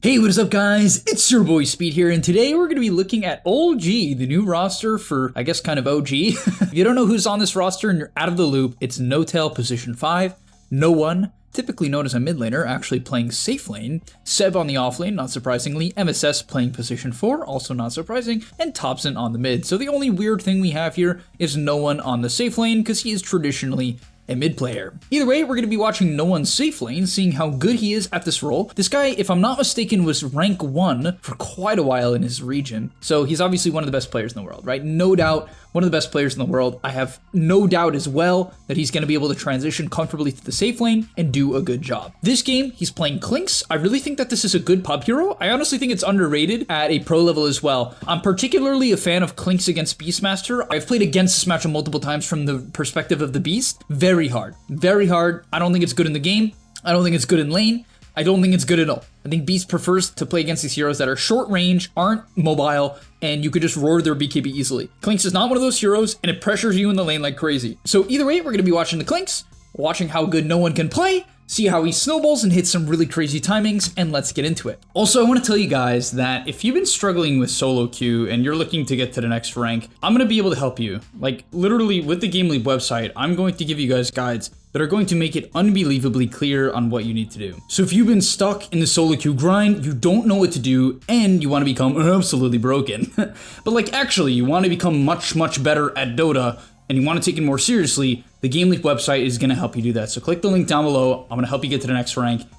Hey, what is up guys? It's your boy Speed here, and today we're going to be looking at OG, the new roster for, I guess, kind of OG. If you don't know who's on this roster and you're out of the loop, it's No-Tail, position 5, No One, typically known as a mid laner, actually playing safe lane, Seb on the off lane, not surprisingly, MSS playing position 4, also not surprising, and Thompson on the mid. So the only weird thing we have here is No One on the safe lane, because he is traditionally a mid player. Either way, we're going to be watching No One's safe lane, seeing how good he is at this role. This guy, if I'm not mistaken, was rank 1 for quite a while in his region. So he's obviously one of the best players in the world, right? No doubt, one of the best players in the world. I have no doubt as well that he's going to be able to transition comfortably to the safe lane and do a good job. This game, he's playing Clinkz. I really think that this is a good pub hero. I honestly think it's underrated at a pro level as well. I'm particularly a fan of Clinkz against Beastmaster. I've played against this matchup multiple times from the perspective of the Beast. Very hard. Very hard. I don't think it's good in the game. I don't think it's good in lane. I don't think it's good at all. I think Beast prefers to play against these heroes that are short range, aren't mobile, and you could just roar their BKB easily. Clinkz is not one of those heroes, and it pressures you in the lane like crazy. So either way, we're going to be watching the Clinkz, watching how good No One can play, see how he snowballs and hits some really crazy timings, and let's get into it. Also, I want to tell you guys that if you've been struggling with solo queue and you're looking to get to the next rank, I'm going to be able to help you. Like, literally, with the Game Leap website, I'm going to give you guys guides that are going to make it unbelievably clear on what you need to do. So if you've been stuck in the solo queue grind, you don't know what to do, and you want to become absolutely broken, but like actually you want to become much better at Dota, and you want to take it more seriously, the Game Leap website is going to help you do that. So click the link down below. I'm going to help you get to the next rank, and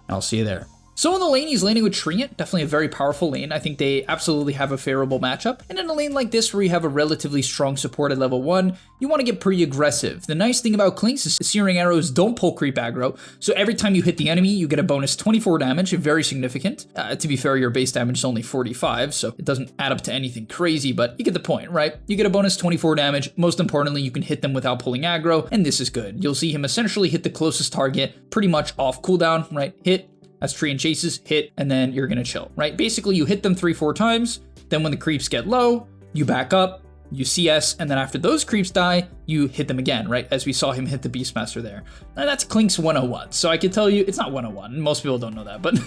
I'll see you there. So in the lane, he's laning with Treant, definitely a very powerful lane. I think they absolutely have a favorable matchup. And in a lane like this, where you have a relatively strong support at level 1, you want to get pretty aggressive. The nice thing about Clinkz is Searing Arrows don't pull creep aggro, so every time you hit the enemy, you get a bonus 24 damage, very significant. To be fair, your base damage is only 45, so it doesn't add up to anything crazy, but you get the point, right? You get a bonus 24 damage. Most importantly, you can hit them without pulling aggro, and this is good. You'll see him essentially hit the closest target pretty much off cooldown, right? Hit, as Treant chases, hit, and then you're gonna chill, right? Basically, you hit them 3-4 times, then when the creeps get low, you back up, you CS, and then after those creeps die, you hit them again, right? As we saw him hit the Beastmaster there. And that's Clinkz 101. So I can tell you, it's not 101. Most people don't know that, but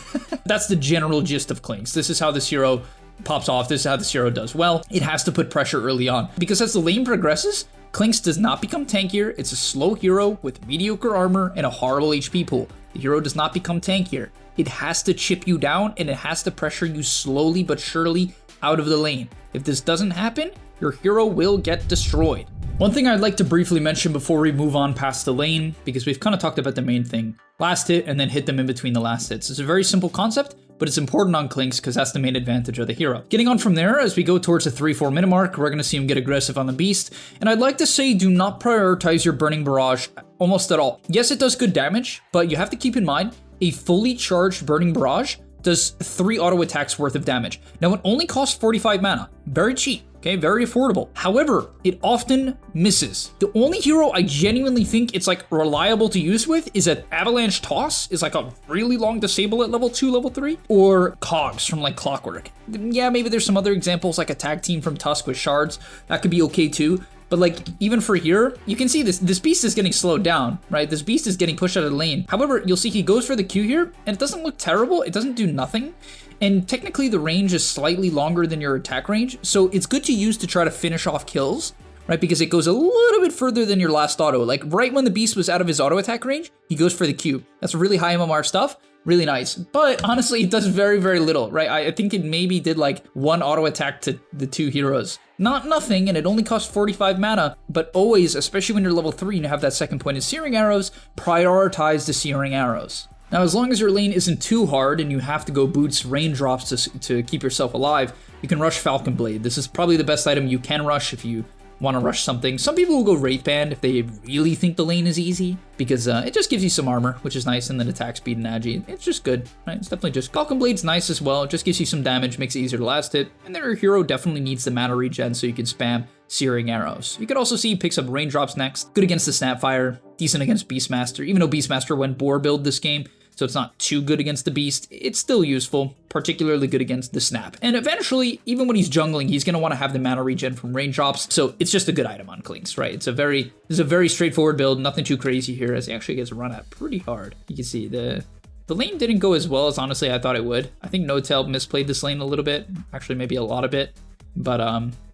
that's the general gist of Clinkz. This is how this hero pops off. This is how this hero does well. It has to put pressure early on, because as the lane progresses, Clinkz does not become tankier. It's a slow hero with mediocre armor and a horrible HP pool. The hero does not become tankier. It has to chip you down, and it has to pressure you slowly but surely out of the lane. If this doesn't happen, your hero will get destroyed. One thing I'd like to briefly mention before we move on past the lane, because we've kind of talked about the main thing, last hit and then hit them in between the last hits. It's a very simple concept, but it's important on Clinkz because that's the main advantage of the hero. Getting on from there, as we go towards the 3-4 minute mark, we're going to see him get aggressive on the Beast. And I'd like to say do not prioritize your Burning Barrage almost at all. Yes, it does good damage, but you have to keep in mind, a fully charged Burning Barrage does 3 auto attacks worth of damage. Now, it only costs 45 mana. Very cheap. Okay, very affordable. However, it often misses. The only hero I genuinely think it's like reliable to use with is an Avalanche Toss, is like a really long disable at level 2, level 3, or Cogs from like Clockwork. Yeah, maybe there's some other examples like a tag team from Tusk with Shards. That could be okay too. But like, even for here, you can see this Beast is getting slowed down, right? This Beast is getting pushed out of the lane. However, you'll see he goes for the Q here, and it doesn't look terrible. It doesn't do nothing. And technically, the range is slightly longer than your attack range, so it's good to use to try to finish off kills, right? Because it goes a little bit further than your last auto. Like, right when the Beast was out of his auto attack range, he goes for the Q. That's really high MMR stuff. Really nice. But honestly, it does very little, right? I think it maybe did like 1 auto attack to the 2 heroes. Not nothing, and it only costs 45 mana, but always, especially when you're level 3 and you have that second point of Searing Arrows, prioritize the Searing Arrows. Now, as long as your lane isn't too hard and you have to go boots raindrops to keep yourself alive, you can rush Falcon Blade. This is probably the best item you can rush if you want to rush something. Some people will go Wraith Band if they really think the lane is easy, because it just gives you some armor, which is nice, and then attack speed and agi. It's just good, right? It's definitely just... Falcon Blade's nice as well. It just gives you some damage, makes it easier to last hit, and then your hero definitely needs the mana regen so you can spam Searing Arrows. You could also see he picks up Raindrops next. Good against the Snapfire, decent against Beastmaster, even though Beastmaster went Boar build this game, so it's not too good against the Beast. It's still useful, particularly good against the Snap. And eventually, even when he's jungling, he's going to want to have the mana regen from Raindrops, so it's just a good item on Clinkz, right? It's a very straightforward build, nothing too crazy here, as he actually gets run at pretty hard. You can see the The lane didn't go as well as honestly I thought it would. I think Notel misplayed this lane a little bit, actually maybe a lot of it, but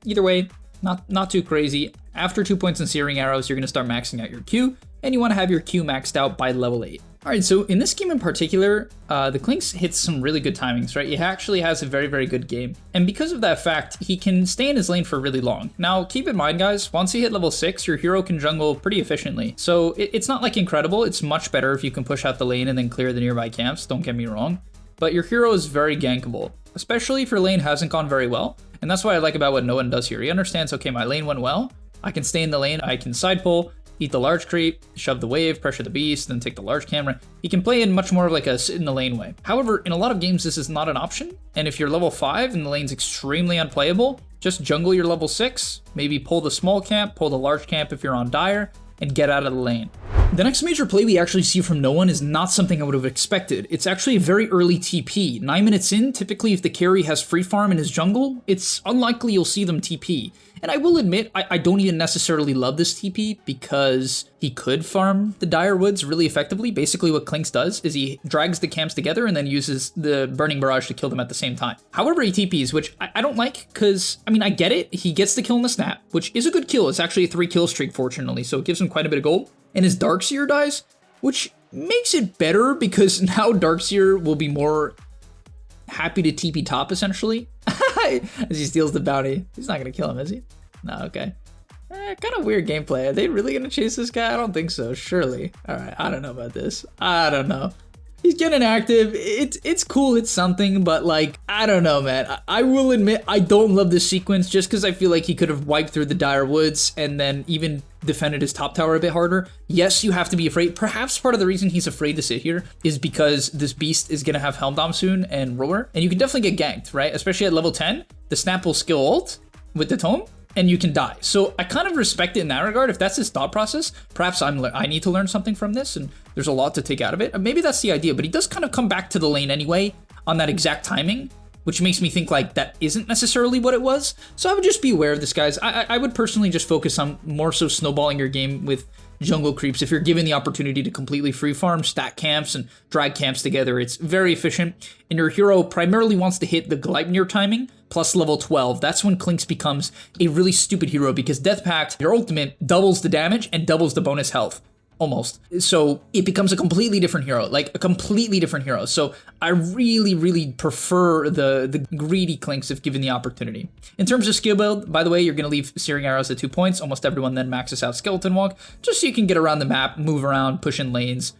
either way, not too crazy. After 2 points in Searing Arrows, you're gonna start maxing out your Q, and you wanna have your Q maxed out by level 8. All right, so in this game in particular, the Clinkz hits some really good timings, right? He actually has a very, very good game. And because of that fact, he can stay in his lane for really long. Now, keep in mind, guys, once you hit level 6, your hero can jungle pretty efficiently. So it's not like incredible. It's much better if you can push out the lane and then clear the nearby camps, don't get me wrong. But your hero is very gankable, especially if your lane hasn't gone very well. And that's what I like about what Noah does here. He understands, okay, my lane went well. I can stay in the lane, I can side pull, eat the large creep, shove the wave, pressure the beast, then take the large camera. He can play in much more of like a sit in the lane way. However, in a lot of games, this is not an option. And if you're level 5 and the lane's extremely unplayable, just jungle your level 6, maybe pull the small camp, pull the large camp if you're on Dire, and get out of the lane. The next major play we actually see from no one is not something I would have expected. It's actually a very early TP. 9 minutes in, typically if the carry has free farm in his jungle, it's unlikely you'll see them TP. And I will admit, I don't even necessarily love this TP because he could farm the Dire Woods really effectively. Basically what Clinkz does is he drags the camps together and then uses the Burning Barrage to kill them at the same time. However, he TPs, which I don't like because, I mean, I get it. He gets the kill in the snap, which is a good kill. It's actually a 3 kill streak, fortunately, so it gives him quite a bit of gold. And his Darkseer dies, which makes it better because now Darkseer will be more happy to TP top, essentially, as he steals the bounty. He's not going to kill him, is he? No, okay. Kind of weird gameplay. Are they really going to chase this guy? I don't think so, surely. All right, I don't know about this. I don't know. He's getting active. It's cool, it's something, but like, I don't know, man. I will admit, I don't love this sequence just because I feel like he could have wiped through the Dire Woods and then even defended his top tower a bit harder. Yes, you have to be afraid. Perhaps part of the reason he's afraid to sit here is because this beast is going to have Helm Dom soon and Roar, and you can definitely get ganked, right? Especially at level 10, the snap will skill ult with the tome, and you can die. So I kind of respect it in that regard. If that's his thought process, perhaps I need to learn something from this, and there's a lot to take out of it. Maybe that's the idea, but he does kind of come back to the lane anyway on that exact timing, which makes me think like that isn't necessarily what it was. So I would just be aware of this, guys. I would personally just focus on more so snowballing your game with jungle creeps. If you're given the opportunity to completely free farm, stack camps, and drag camps together, it's very efficient. And your hero primarily wants to hit the Gleipnir timing plus level 12. That's when Clinkz becomes a really stupid hero because Death Pact, your ultimate, doubles the damage and doubles the bonus health. Almost. So it becomes a completely different hero, like a completely different hero. So I really, really prefer the greedy Clinkz if given the opportunity. In terms of skill build, by the way, you're going to leave Searing Arrows at 2 points. Almost everyone then maxes out Skeleton Walk, just so you can get around the map, move around, push in lanes,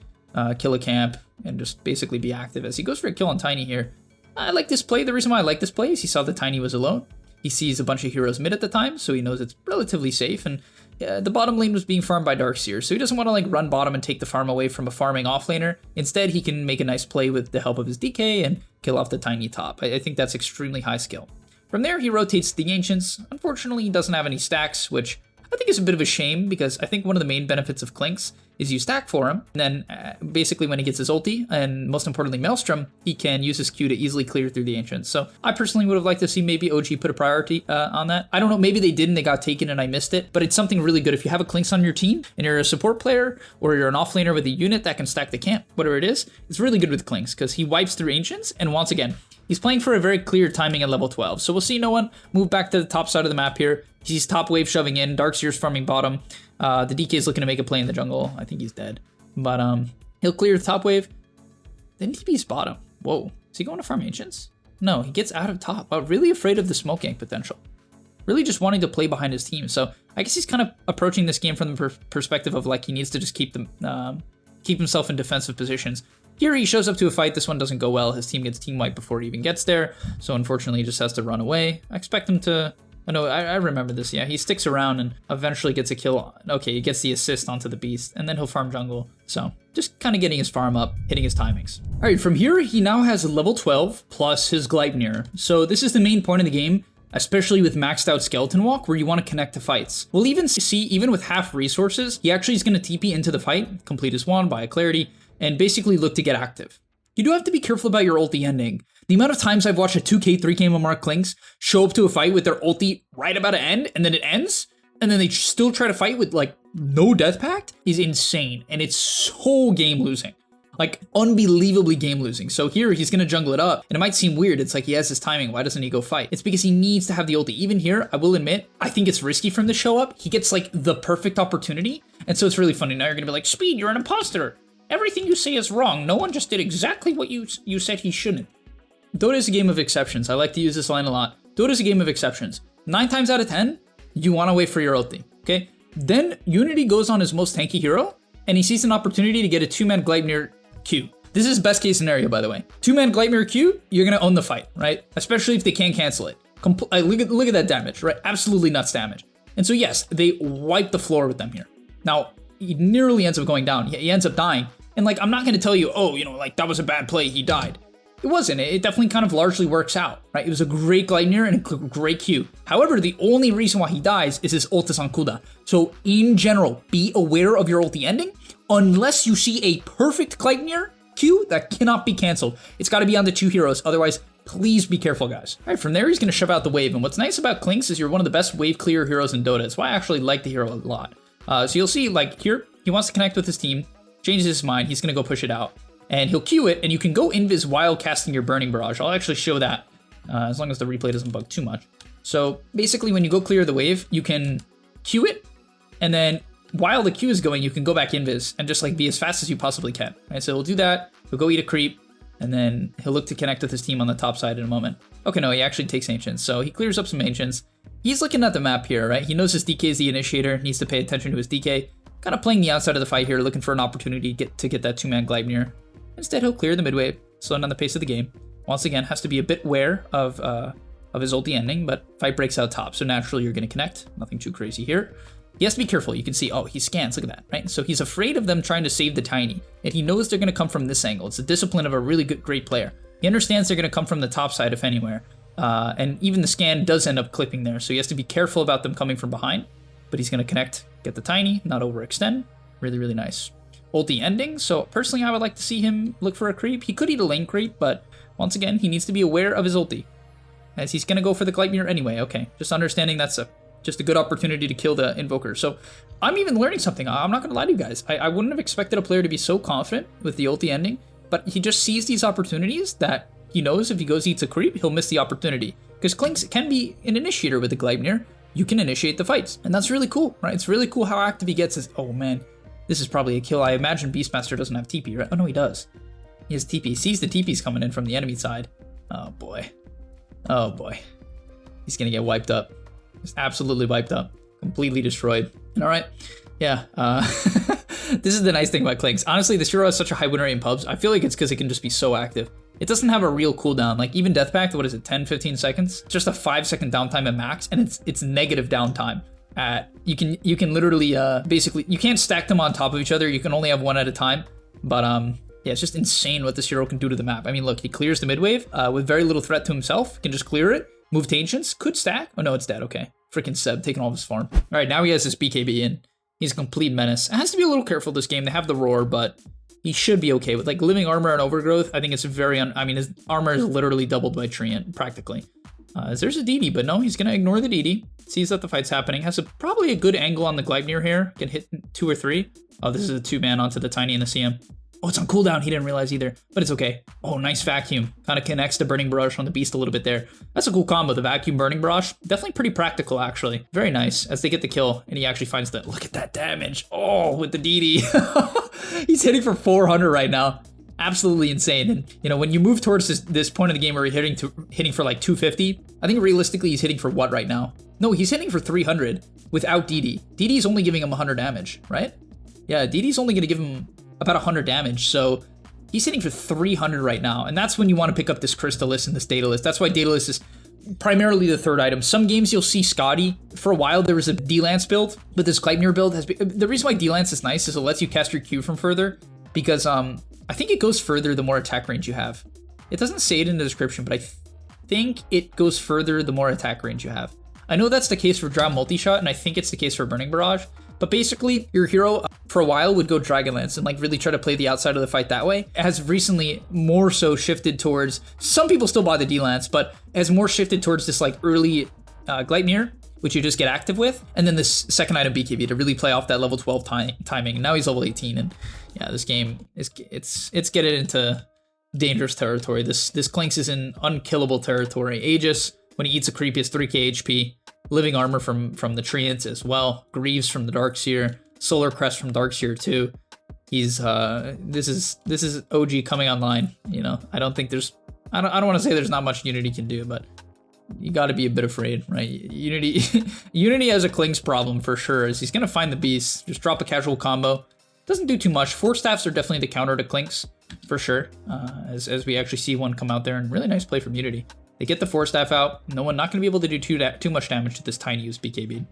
kill a camp, and just basically be active. As he goes for a kill on Tiny here. I like this play. The reason why I like this play is he saw that Tiny was alone. He sees a bunch of heroes mid at the time, so he knows it's relatively safe, and the bottom lane was being farmed by Darkseer, so he doesn't want to like run bottom and take the farm away from a farming offlaner. Instead, he can make a nice play with the help of his DK and kill off the Tiny top. I think that's extremely high skill. From there, he rotates the Ancients. Unfortunately, he doesn't have any stacks, which I think is a bit of a shame because I think one of the main benefits of Clinkz is you stack for him, and then basically when he gets his ulti, and most importantly Maelstrom, he can use his Q to easily clear through the Ancients. So I personally would have liked to see maybe OG put a priority on that. I don't know, maybe they didn't, they got taken and I missed it, but it's something really good. If you have a Clinkz on your team, and you're a support player, or you're an offlaner with a unit that can stack the camp, whatever it is, it's really good with Clinkz, because he wipes through Ancients, and once again, he's playing for a very clear timing at level 12. So we'll see no one move back to the top side of the map here. He's top wave shoving in, Darkseer's farming bottom. The DK is looking to make a play in the jungle. I think he's dead. But he'll clear the top wave. Then TP's bottom. Whoa. Is he going to farm Ancients? No, he gets out of top. Wow, really afraid of the smoke gank potential. Really just wanting to play behind his team. So I guess he's kind of approaching this game from the perspective of like he needs to just keep himself in defensive positions. Here he shows up to a fight. This one doesn't go well. His team gets team wiped before he even gets there. So unfortunately he just has to run away. I expect him to... Oh no, I remember this, yeah. He sticks around and eventually gets a kill. Okay, he gets the assist onto the beast, and then he'll farm jungle. So, just kind of getting his farm up, hitting his timings. Alright, from here, he now has a level 12 plus his Gleipnir. So this is the main point of the game, especially with maxed out Skeleton Walk, where you want to connect to fights. We'll even see, even with half resources, he actually is going to TP into the fight, complete his wand, buy a clarity, and basically look to get active. You do have to be careful about your ulti ending. The amount of times I've watched a 2k, 3k Mark Clinkz show up to a fight with their ulti right about to end, and then it ends, and then they still try to fight with like no death pact is insane, and it's so game losing. Like, unbelievably game losing. So here, he's gonna jungle it up, and it might seem weird. It's like, he has his timing, why doesn't he go fight? It's because he needs to have the ulti. Even here, I will admit, I think it's risky from the show up. He gets, like, the perfect opportunity, and so it's really funny. Now you're gonna be like, Speed, you're an imposter. Everything you say is wrong. No one just did exactly what you said he shouldn't. Dota is a game of exceptions. I like to use this line a lot. Dota is a game of exceptions. 9 times out of 10, you want to wait for your ulti, okay? Then Unity goes on his most tanky hero, and he sees an opportunity to get a 2-man Gleipnir Q. This is best case scenario, by the way. 2-man Gleipnir Q, you're gonna own the fight, right? Especially if they can't cancel it. Look at that damage, right? Absolutely nuts damage. And so yes, they wipe the floor with them here. Now, he nearly ends up going down. He ends up dying. And like, I'm not gonna tell you, oh, you know, like that was a bad play, he died. It wasn't. It definitely kind of largely works out, right? It was a great Gleipnir and a great Q. However, the only reason why he dies is his ult is on cooldown. So in general, be aware of your ulti ending unless you see a perfect Gleipnir Q that cannot be canceled. It's got to be on the 2 heroes. Otherwise, please be careful, guys. All right, from there, he's going to shove out the wave. And what's nice about Clinkz is you're one of the best wave clear heroes in Dota. It's why I actually like the hero a lot. So you'll see, like here, he wants to connect with his team, changes his mind. He's going to go push it out. And he'll Q it, and you can go invis while casting your Burning Barrage. I'll actually show that, as long as the replay doesn't bug too much. So basically, when you go clear the wave, you can Q it, and then while the Q is going, you can go back invis and just like be as fast as you possibly can. Right? So he'll do that, he'll go eat a creep, and then he'll look to connect with his team on the top side in a moment. Okay, no, he actually takes Ancients. So he clears up some Ancients. He's looking at the map here, right? He knows his DK is the initiator, needs to pay attention to his DK. Kind of playing the outside of the fight here, looking for an opportunity to get that 2-man Gleipnir. Instead, he'll clear the mid wave, slowing down the pace of the game. Once again, has to be a bit aware of his ulti ending, but fight breaks out top, so naturally you're going to connect. Nothing too crazy here. He has to be careful. You can see, oh, he scans. Look at that, right? So he's afraid of them trying to save the Tiny, and he knows they're going to come from this angle. It's the discipline of a really great player. He understands they're going to come from the top side, if anywhere. And even the scan does end up clipping there, so he has to be careful about them coming from behind. But he's going to connect, get the Tiny, not overextend. Really nice. Ulti ending, so personally I would like to see him look for a creep. He could eat a lane creep, but once again, he needs to be aware of his ulti, as he's going to go for the Gleipnir anyway. Okay, just understanding that's just a good opportunity to kill the Invoker. So I'm even learning something. I'm not going to lie to you guys. I wouldn't have expected a player to be so confident with the ulti ending, but he just sees these opportunities that he knows if he goes eats a creep, he'll miss the opportunity. Because Clinkz can be an initiator with the Gleipnir. You can initiate the fights, and that's really cool, right? It's really cool how active he gets. Oh man. This is probably a kill. I imagine Beastmaster doesn't have TP, right? Oh, no, he does. He has TP. He sees the TP's coming in from the enemy side. Oh, boy. Oh, boy. He's going to get wiped up. Just absolutely wiped up. Completely destroyed. All right. Yeah. This is the nice thing about Clinkz. Honestly, this hero has such a high win rate in pubs. I feel like it's because it can just be so active. It doesn't have a real cooldown. Like, even Death Pact, what is it, 10, 15 seconds? Just a 5-second downtime at max, and it's negative downtime. You can literally basically, you can't stack them on top of each other. You can only have one at a time. But yeah, it's just insane what this hero can do to the map. I mean, look, he clears the mid wave with very little threat to himself. Can just clear it, move to Ancients, could stack. Oh no, it's dead. Okay, freaking Seb taking all of his farm. All right, now he has his BKB in. He's a complete menace. It has to be a little careful this game. They have the roar, but he should be okay with like living armor and overgrowth. I think it's very I mean, his armor is literally doubled by Treant practically. There's a DD, but no, he's going to ignore the DD. Sees that the fight's happening. Has probably a good angle on the Gleipnir here. Can hit 2 or 3. Oh, this is a 2-man onto the Tiny and the CM. Oh, it's on cooldown. He didn't realize either, but it's okay. Oh, nice vacuum. Kind of connects the Burning Barrage on the Beast a little bit there. That's a cool combo, the vacuum Burning Barrage. Definitely pretty practical, actually. Very nice as they get the kill, and he actually finds the... Look at that damage. Oh, with the DD. He's hitting for 400 right now. Absolutely insane. And you know, when you move towards this point of the game where you're hitting for like 250, I think realistically he's hitting for what right now? No, he's hitting for 300 without DD. DD's only giving him 100 damage, right? Yeah, DD's only going to give him about 100 damage, so he's hitting for 300 right now, and that's when you want to pick up this Crystallis and this Daedalus. That's why Daedalus is primarily the third item. Some games you'll see Scotty. For a while there was a D-Lance build, but this Gleipnir build has been... The reason why D-Lance is nice is it lets you cast your Q from further, because I think it goes further the more attack range you have. It doesn't say it in the description, but I think it goes further the more attack range you have. I know that's the case for Drow Multi-Shot, and I think it's the case for Burning Barrage, but basically your hero for a while would go Dragonlance and like really try to play the outside of the fight that way. It has recently more so shifted towards, some people still buy the D-Lance, but has more shifted towards this like early Gleipnir, which you just get active with, and then this second item BKB to really play off that level 12 timing. And now he's level 18, and yeah, this game is it's getting into dangerous territory. This Clinkz is in unkillable territory. Aegis, when he eats a creep, he has 3k HP. Living Armor from the Treants as well. Greaves from the Darkseer. Solar Crest from Darkseer too. He's this is OG coming online. You know, I don't think there's I don't want to say there's not much Unity can do, but you got to be a bit afraid, right? Unity has a Clinkz problem for sure. Is he's gonna find the beast, just drop a casual combo. Doesn't do too much. Force Staffs are definitely the counter to Clinkz for sure. As we actually see one come out there, and really nice play from Unity. They get the Force Staff out. No one not going to be able to do too much damage to this tiny use BKB.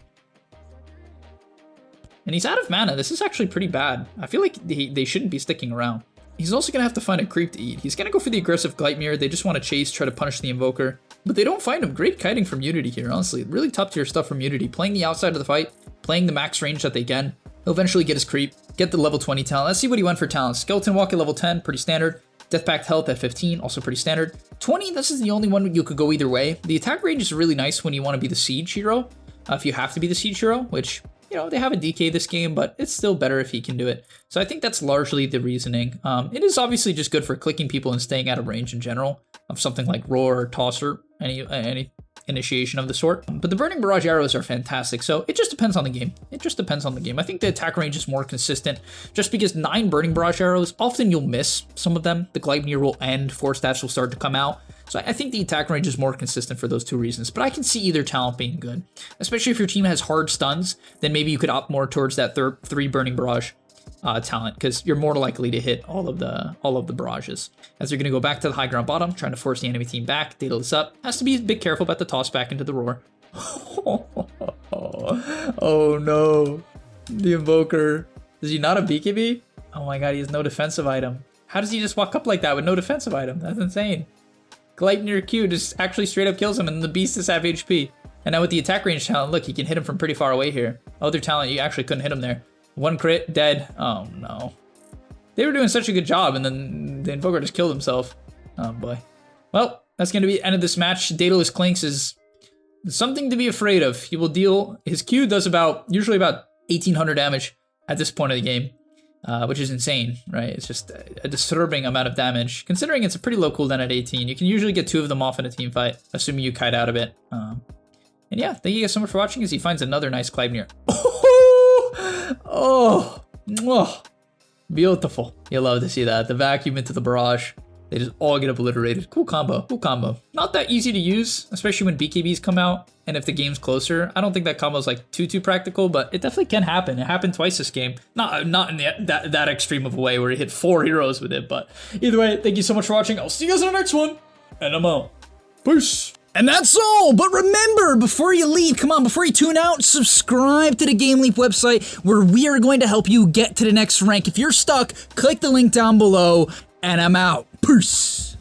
And he's out of mana. This is actually pretty bad. I feel like they shouldn't be sticking around. He's also going to have to find a creep to eat. He's going to go for the aggressive Gleipnir. They just want to chase, try to punish the Invoker. But they don't find him. Great kiting from Unity here, honestly. Really top tier stuff from Unity. Playing the outside of the fight, playing the max range that they can. He'll eventually get his creep, get the level 20 talent. Let's see what he went for talent. Skeleton Walk at level 10, pretty standard. Death Pact Health at 15, also pretty standard. 20, this is the only one you could go either way. The attack range is really nice when you want to be the Siege hero. If you have to be the Siege hero, which, you know, they have a DK this game, but it's still better if he can do it. So I think that's largely the reasoning. It is obviously just good for clicking people and staying out of range in general of something like Roar or Tosser, any initiation of the sort. But the Burning Barrage arrows are fantastic, so it just depends on the game. It just depends on the game. I think the attack range is more consistent just because 9 Burning Barrage arrows, often you'll miss some of them. The Gleipnir will end, Force Staffs will start to come out. So I think the attack range is more consistent for those two reasons, but I can see either talent being good. Especially if your team has hard stuns, then maybe you could opt more towards that 3 Burning Barrage talent, because you're more likely to hit all of the barrages. As you're going to go back to the high ground bottom, trying to force the enemy team back, Daedalus up. Has to be a bit careful about the toss back into the Roar. Oh no. The Invoker. Is he not a BKB? Oh my god, he has no defensive item. How does he just walk up like that with no defensive item? That's insane. Gleipnir Q just actually straight up kills him, and the beast is half HP. And now with the attack range talent, look, he can hit him from pretty far away here. Other talent, you actually couldn't hit him there. 1 crit, dead. Oh no. They were doing such a good job, and then the Invoker just killed himself. Oh boy. Well, that's going to be the end of this match. Daedalus Clinkz is something to be afraid of. He will deal, his Q does usually about 1800 damage at this point of the game, which is insane, right? It's just a disturbing amount of damage. Considering it's a pretty low cooldown at 18, you can usually get 2 of them off in a team fight, assuming you kite out of it. And yeah, thank you guys so much for watching as he finds another nice Gleipnir. Oh, beautiful. You love to see that. The vacuum into the barrage. They just all get obliterated. Cool combo. Cool combo. Not that easy to use, especially when BKBs come out and if the game's closer. I don't think that combo is like too practical, but it definitely can happen. It happened twice this game. Not in that extreme of a way where he hit 4 heroes with it, but either way, thank you so much for watching. I'll see you guys in the next one, and I'm out. Peace. And that's all, but remember, before you leave, before you tune out, subscribe to the Game Leap website where we are going to help you get to the next rank. If you're stuck, click the link down below, and I'm out. Peace.